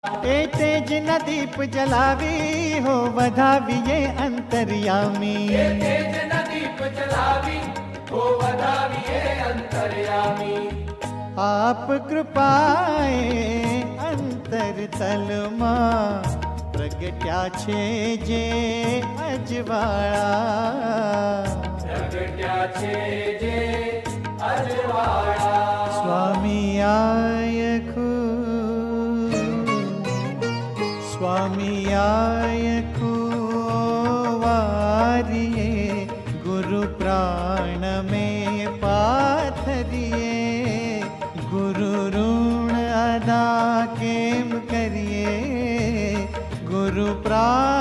ए तेज न दीप जलावी हो वधावीए अंतर्यामी। ए तेज न दीप जलावी हो वधावीए अंतर्यामी। आप कृपाए अंतर तलमा प्रगट्या छे जे अजवाड़ा। प्रगट्या छे जे अजवाड़ा। स्वामी आयखु स्वामी आयखु वारिये गुरु प्राण में पाथरिए। गुरु ऋण अदा केम करिए गुरु प्राण